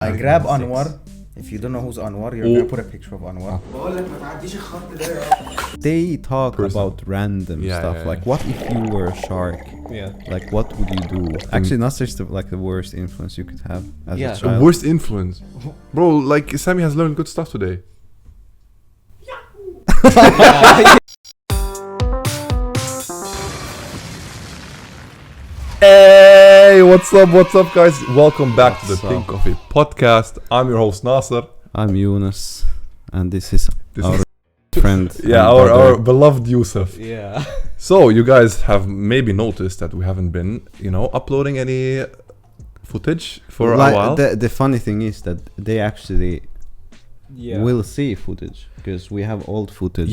I grab Anwar. If you don't know who's Anwar, you're gonna put a picture of Anwar. They talk about random stuff. Like, what if you were a shark? Yeah. Like, what would you do? Actually, Nasser's the worst influence you could have as a The child. worst influence, bro. Like Sammy has learned good stuff today. Hey, what's up, guys? Welcome back to the Pink Coffee Podcast. I'm your host Nasser. I'm Jonas, and this is our friend. Our beloved Josef. Yeah. So you guys have maybe noticed that we haven't been, uploading any footage for a while. The funny thing is that they actually Yeah. will see footage because we have old footage.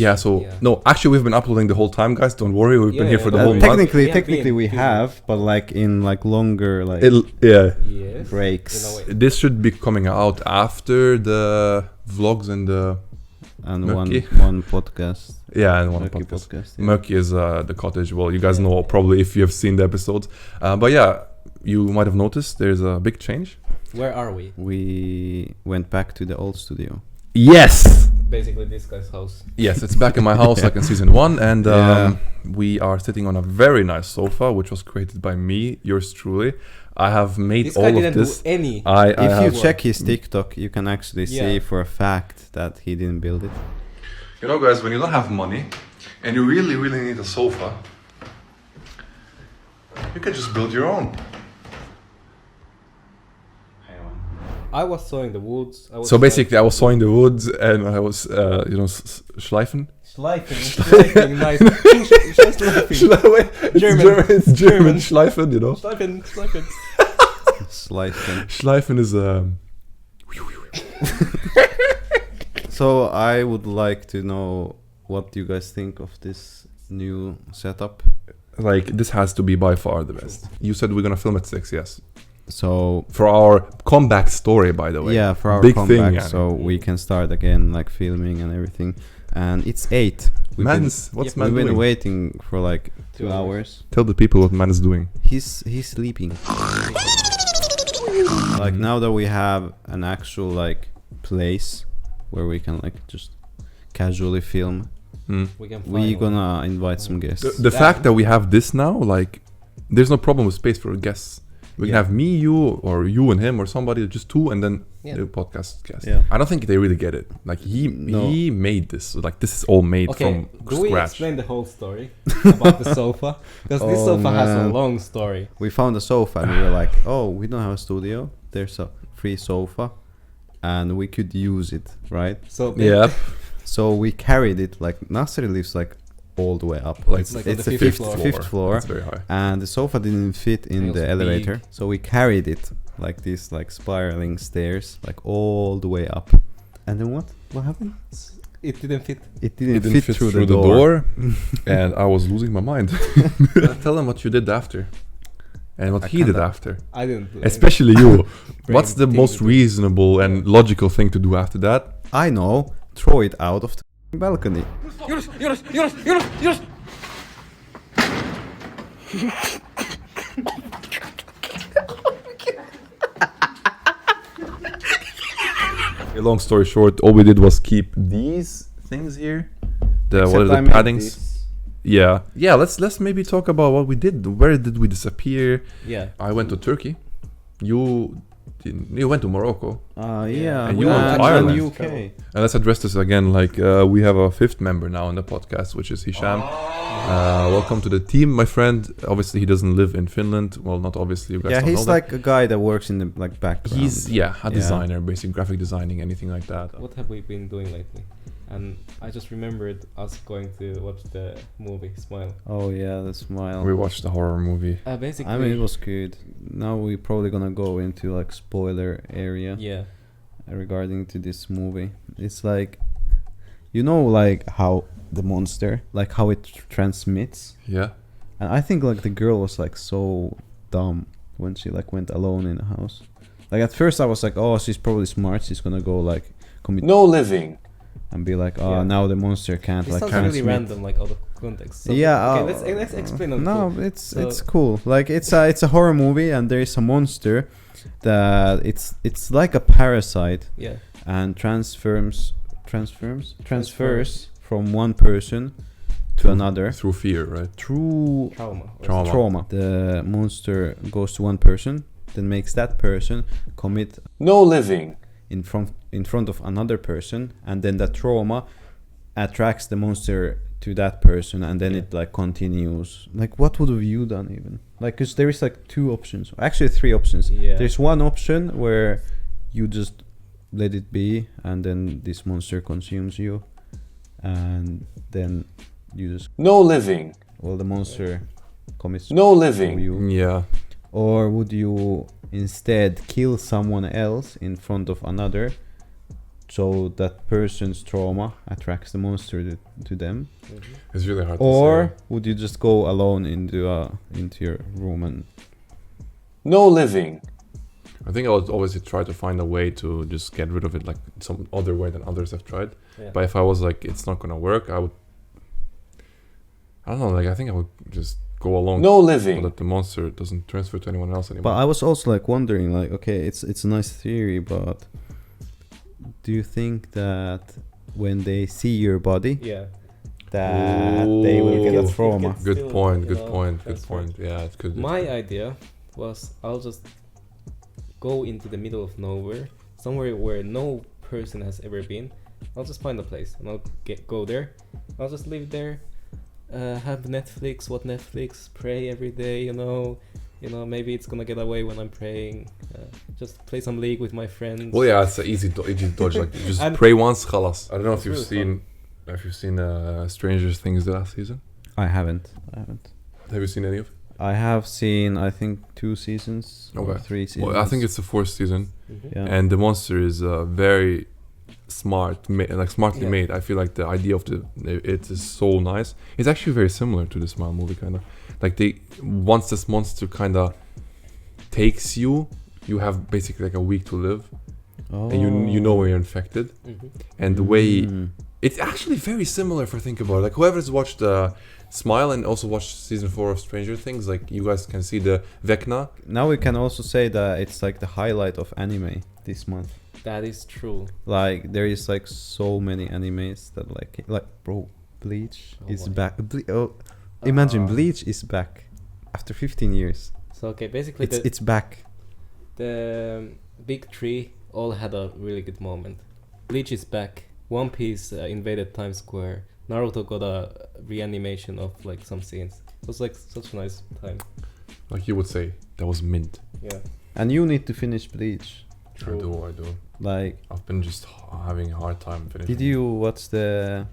No, actually we've been uploading the whole time, guys. Don't worry, we've been here for the whole month. Technically we have, but like in longer Yes. breaks. This should be coming out after the vlogs and the one podcast. and one Murky podcast. Yeah. Murky is the cottage. Well, you guys know probably if you have seen the episodes. But yeah, you might have noticed there's a big change. Where are we? We went back to the old studio. Yes. Basically this guy's house. Yes, it's back in my house like in season 1, and we are sitting on a very nice sofa, which was created by me, yours truly. I have made This all guy of didn't this. do any. If you check his TikTok, you can actually see for a fact that he didn't build it. You know, guys, when you don't have money and you really, really need a sofa, you can just build your own. I was sawing the woods. So basically, I was sawing the woods and I was, schleifen. Schleifen, nice. It's German. Schleifen, Schleifen. Schleifen is So I would like to know what you guys think of this new setup. like, this has to be by far the best. You said we're gonna film at 6, yes. So For our comeback story, by the way. yeah, for our big comeback, thing. so we can start again, like filming and everything. And it's 8. What's man We've been doing? waiting for like 2 2 hours. Tell the people what man is doing. He's sleeping. Like now that we have an actual like place where we can like just casually film, we're gonna invite some guests. The fact that we have this now, like, there's no problem with space for guests. We can have me, you, or you and him, or somebody, just 2, and then the podcast guest. Yeah. I don't think they really get it. Like, he made this. Like, this is all made from do we scratch. explain the whole story about the sofa? Because this sofa has a man. long story. We found a sofa and we were like, oh, we don't have a studio. There's a free sofa, and we could use it, right? So Yeah. So we carried it. Like Nasser lives like all the way up. Like, It's on the the fifth floor. That's very high. And the sofa didn't fit in It was the elevator, big. so we carried it like these like spiraling stairs, like all the way up. And then what happened? it didn't fit. It didn't fit through the door. And I was losing my mind. Tell them what you did after, and what he did after. I didn't do Especially you. What's the thing most to do. reasonable and logical thing to do after that? I know. Throw it out of the balcony. Jonas! Long story short, all we did was keep these things here. The paddings? Yeah. Let's maybe talk about what we did. Where did we disappear? Yeah. I went to Turkey. You went to Morocco. Yeah. And you went to Ireland. UK. And let's address this again. Like, we have a 5th member now on the podcast, which is Hisham. Welcome to the team, my friend. Obviously, he doesn't live in Finland. Well, not obviously. You guys Yeah, don't he's know like a guy that works in the like background. He's a designer, basically graphic designing, anything like that. What have we been doing lately? And I just remembered us going to watch the movie Smile. Oh yeah, the Smile. We watched the horror movie. Basically. I mean, it was good. Now we're probably gonna go into like spoiler area regarding to this movie. It's like, like how the monster, like how it transmits. Yeah. And I think like the girl was like so dumb when she like went alone in the house. Like at first I was like, oh, she's probably smart. She's gonna go like commit no living and be like, oh, now the monster can't It like sounds transmit. really random, like out of context. So, Yeah. Okay, let's explain on No, full. it's cool. Like it's a horror movie and there is a monster that it's like a parasite. Yeah. And transfers from one person to another through fear, right? Through trauma. The monster goes to one person, then makes that person commit no living in front of another person, and then that trauma attracts the monster to that person, and then it like continues. Like, what would have you done even? Like, because there is like two options, actually three options. Yeah. There's one option where you just let it be, and then this monster consumes you, and then you just no living. Well, the monster commits no living. You. Yeah. Or would you instead kill someone else in front of another, so that person's trauma attracts the monster to them? Mm-hmm. It's really hard. Or to say. would you just go alone into your room and no living? I think I would always try to find a way to just get rid of it, like some other way than others have tried. Yeah. But if I was like, it's not gonna work, I don't know, like I think I would just go alone. No living. So that the monster doesn't transfer to anyone else anymore. But I was also like wondering, like, okay, it's a nice theory, but do you think that when they see your body, that they will get a trauma? Good point. Yeah, it could. My idea was I'll just go into the middle of nowhere, somewhere where no person has ever been. I'll just find a place and I'll go there. I'll just live there, have Netflix, watch Netflix, pray every day. You know, maybe it's gonna get away when I'm praying. Just play some League with my friends. Well, yeah, it's an easy dodge. Like, you just pray once, khalas. I don't know if you've really seen Stranger Things the last season. I haven't. Have you seen any of it? I have seen, I think, 2 seasons or 3 seasons. Well, I think it's the 4th season. Mm-hmm. Yeah. And the monster is very smartly made. I feel like the idea of it is so nice. It's actually very similar to the Smile movie, kind of. Like, once this monster kind of takes you have basically like a week to live. Oh. And you know when you're infected. Mm-hmm. And the way it's actually very similar if I think about it. Like, whoever's watched Smile and also watched season 4 of Stranger Things, like, you guys can see the Vecna. Now we can also say that it's like the highlight of anime this month. That is true. Like, there is like so many animes that like bro, Bleach is back. Imagine Bleach is back after 15 years. So okay, basically it's back. The big three all had a really good moment. Bleach is back. One Piece invaded Times Square. Naruto got a reanimation of like some scenes. It was like such a nice time. Like you would say, that was mint. Yeah. And you need to finish Bleach. True. I do. Like, I've been just having a hard time finishing. did you watch the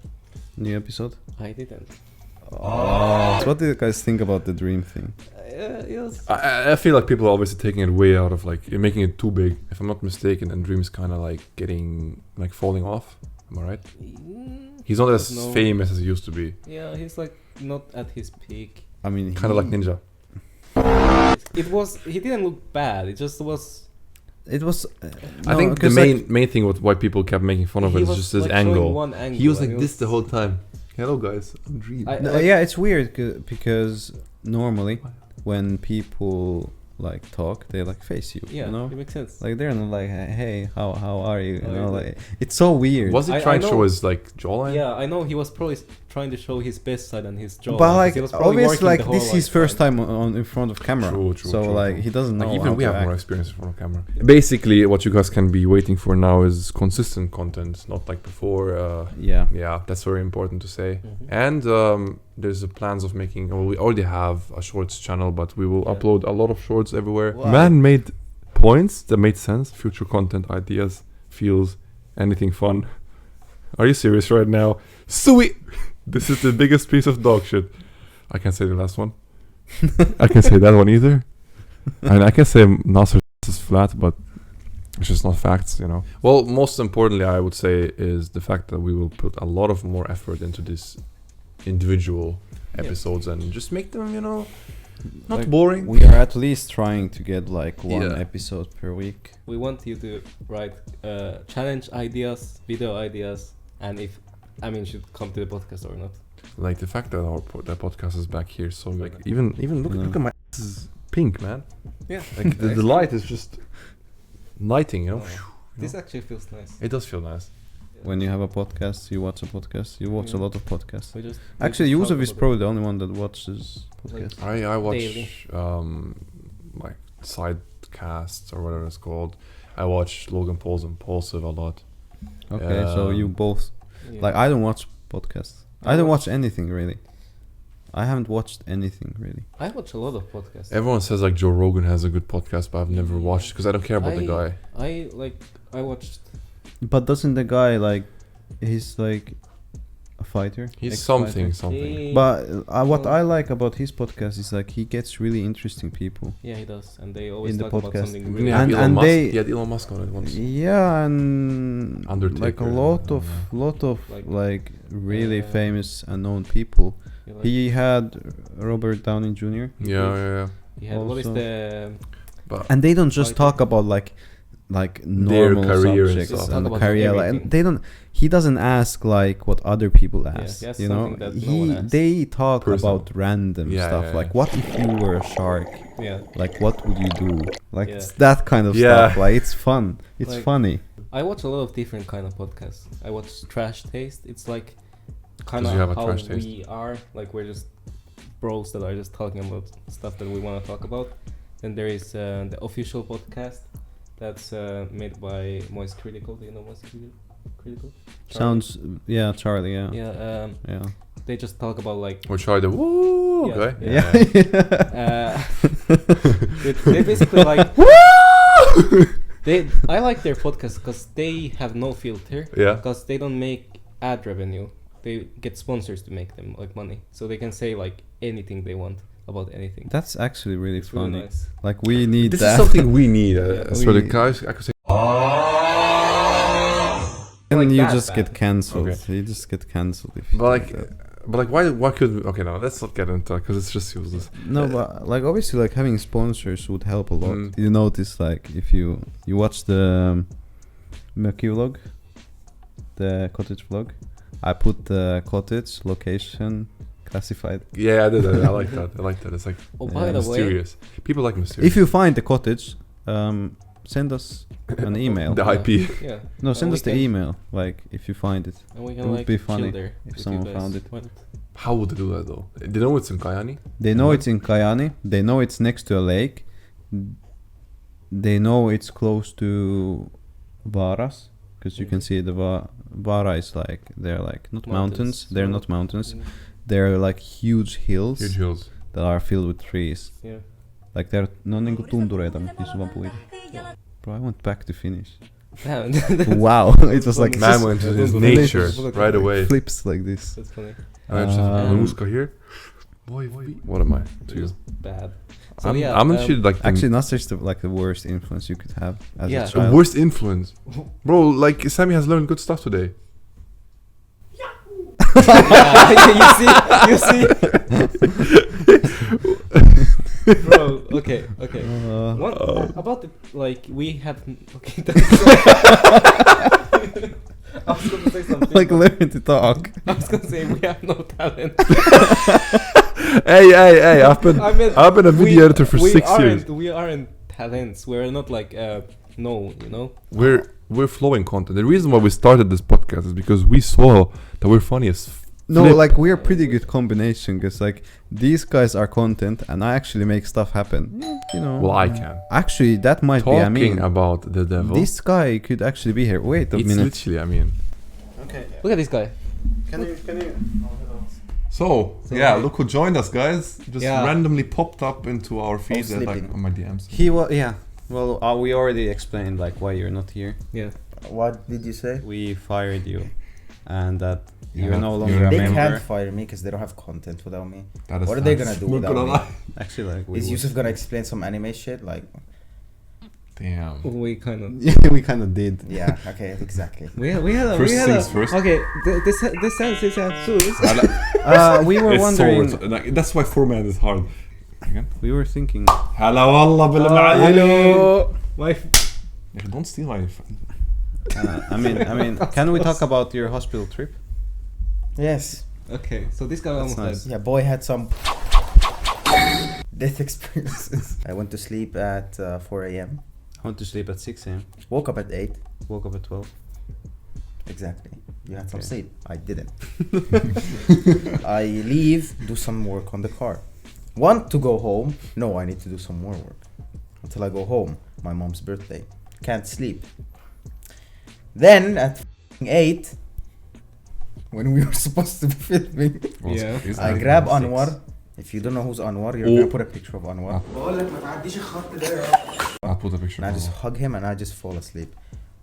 new episode? I didn't. Oh. So what do you guys think about the dream thing? Yes. I feel like people are obviously taking it way out of, like, making it too big. If I'm not mistaken, and Dream's kind of like getting, like, falling off. Am I right? He's not as famous as he used to be. Yeah, he's like not at his peak. I mean, Kind of like Ninja. He didn't look bad. It just was. It was. I think the main thing with why people kept making fun of it is just his like angle. One angle. He was like this the whole time. Hello guys, I'm Dream. Yeah, it's weird because normally when people like talk, they like face you. Yeah, you know, it makes sense. Like they're not like, hey, how are you? You know, like it's so weird. Was he trying to show his like jawline? Yeah, I know he was probably trying to show his best side and his jawline. But like, obviously, like this is his first time in front of camera. True. So like, he doesn't know. Like, even we have more experience in front of camera. Basically, what you guys can be waiting for now is consistent content, not like before. Yeah, that's very important to say. Mm-hmm. And there's the plans of making. Well, we already have a shorts channel, but we will upload a lot of shorts everywhere. Wow. Man made points that made sense. Future content ideas, feels, anything fun. Are you serious right now? Sweet. This is the biggest piece of dog shit. I can't say the last one. I can't say that one either. And I can say Nasser is flat, but it's just not facts, you know. Well, most importantly, I would say is the fact that we will put a lot of more effort into this individual episodes and just make them, you know, not like boring. We are at least trying to get like one episode per week. We want you to write challenge ideas, video ideas, and if Amin should come to the podcast or not. Like the fact that that podcast is back here, so like even look at my ass is pink, man. Yeah. Like the light is just lighting, you know. This actually feels nice. It does feel nice. When you have a podcast, you watch a podcast. You watch a lot of podcasts. Actually, just Josef is probably the only one that watches podcasts. I watch daily. like sidecasts or whatever it's called. I watch Logan Paul's Impulsive a lot. Okay, so you both like. I don't watch podcasts. I don't watch anything really. I haven't watched anything really. I watch a lot of podcasts. Everyone says like Joe Rogan has a good podcast, but I've never watched because I don't care about the guy. I watched. But doesn't the guy like? He's like a fighter. He's ex-fighter. something. But what I like about his podcast is like he gets really interesting people. Yeah, he does, and they always in the talk podcast. about something really. And he had Elon Musk on it once. Yeah, and Undertaker, like a lot of like really famous and known people. Like He had Robert Downey Jr. Yeah. He had what is the? And they don't just talk about like normal career and subjects stuff. and the Talk about career. Like, everything. they don't. He doesn't ask like what other people ask. yes, You know, something that no one asks. they talk Personal. about random Yeah, stuff. yeah, Like, yeah. what if you were a shark? Yeah. Like, what would you do? Like, Yeah. it's that kind of Yeah. stuff. Like, it's fun. It's Like- funny. I watch a lot of different kind of podcasts. I watch Trash Taste. It's like kind 'Cause you have of a how Trash Taste. we are. Like we're just bros that are just talking about stuff that we want to talk about. Then there is the official podcast that's made by Moist Critical. Do you know Moist Critical? Sounds, yeah, Charlie, yeah. Yeah. Yeah. They just talk about like. Or try the woo. Yeah, Okay. Yeah. They basically like. I like their podcast because they have no filter. Yeah. Because they don't make ad revenue. They get sponsors to make them like money, so they can say like anything they want about anything. That's actually really It's funny. really nice. Like, we need This that. is something we need. So the We- guys, I could say. And Like you that just bad. get cancelled. Okay. You just get cancelled if you But like, do that. why could we, okay, no, let's not get into it because it's just useless. No, but like obviously, like having sponsors would help a lot. Mm. You notice, like if you watch the Mökki vlog, the cottage vlog, I put the cottage location classified. Yeah, I did. I like that. I like that. It's like Oh, by the way, mysterious. People like mysterious. If you find the cottage, send us an email. The IP. yeah, No, send we us the can- email. Like if you find it. and we It can would like be chill funny there if you someone guys found it. want. How would they do that though? They know it's in Kayani. They know Yeah. it's in Kayani. They know it's next to a lake. They know it's close to Varas, because you can see the Vara is like, they're like not mountains. They're not mountains. They're like huge hills Huge hills. that are filled with trees. Yeah. Like they're no niinku tuntureita, missä on vaan puita. Bro, I went back to Finnish. Yeah. Wow, it was like Man went to his nature right away. flips like this. That's funny. I just Ruska here. Boy, what am I to you? Bad. I'm actually like Actually, Nasser's the worst influence you could have as Yeah. a the child. worst influence, bro. Like Sammy has learned good stuff today. you see, bro. Okay. What about the like we have? Okay, I was gonna say something. Like learn to talk. I was gonna say we have no talent. Hey! I've been a video editor for 6 years. We aren't talents. We're not like you know. We're flowing content. The reason why we started this podcast is because we saw that we're funny as No, flip. like we're a pretty good combination, because like these guys are content and I actually make stuff happen. You know. Well, I can. Actually, that might be Talking Amin. about the devil. This guy could actually be here. Wait a it's minute. literally Amin. Okay. Look at this guy. Can you? So yeah, look who joined us, guys. Just Yeah. randomly popped up into our feed and like on my DMs. He was. Yeah. Well, we already explained like why you're not here. Yeah. What did you say? We fired you, and that You're you're not- no longer you're a They member. can't fire me because they don't have content without me. That is What are they facts. gonna do Not without gonna me? lie. Actually, like we Is would. Yusuf gonna explain some anime shit? Like, Damn. We kind of. Yeah, we kind of did. yeah, okay, exactly. We had a. First we had things a, first. Okay. This sounds so. We were wondering. That's why format is hard. Again. We were thinking. هلا والله بالمعلم. My. Don't steal my. I mean, can we talk about your hospital trip? Yes. Okay. So this guy almost nice. died. Yeah, boy had some. death experiences. I went to sleep at 4 a.m. I went to sleep at 6 a.m. Woke up at 8. Woke up at 12. Exactly. You had some Okay. sleep. I didn't. I leave, do some work on the car. Want to go home? No, I need to do some more work. Until I go home. My mom's birthday. Can't sleep. Then at 8, when we were supposed to be filming, Yeah. I grab Anwar. If you don't know who's Anwar, you're gonna put a picture of Anwar. I'll put a picture. And I just hug him and I just fall asleep.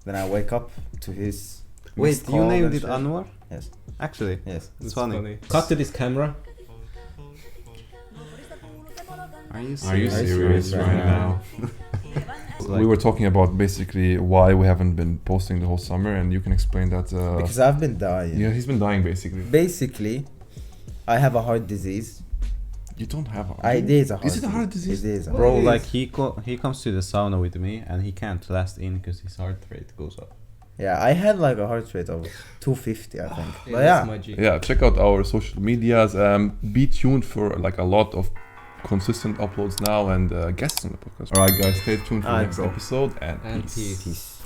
Then I wake up to his. Wait, missed you call named and it shit. Anwar? Yes. Actually? Yes. It's funny. Cut to this camera. Are you Are you serious? serious right now? We were talking about basically why we haven't been posting the whole summer, and you can explain that. Because I've been dying. Yeah, he's been dying basically. Basically, I have a heart disease. You don't have a. It is a heart. Is it a heart disease? It is. A Bro, heart like he comes to the sauna with me and he can't last in because his heart rate goes up. Yeah, I had like a heart rate of 250, I think. But that's yeah, my G. Yeah, check out our social medias. Be tuned for like a lot of consistent uploads now and guests on the podcast. All right, guys, stay tuned for the Alright, next bro. episode and And peace. peace. peace.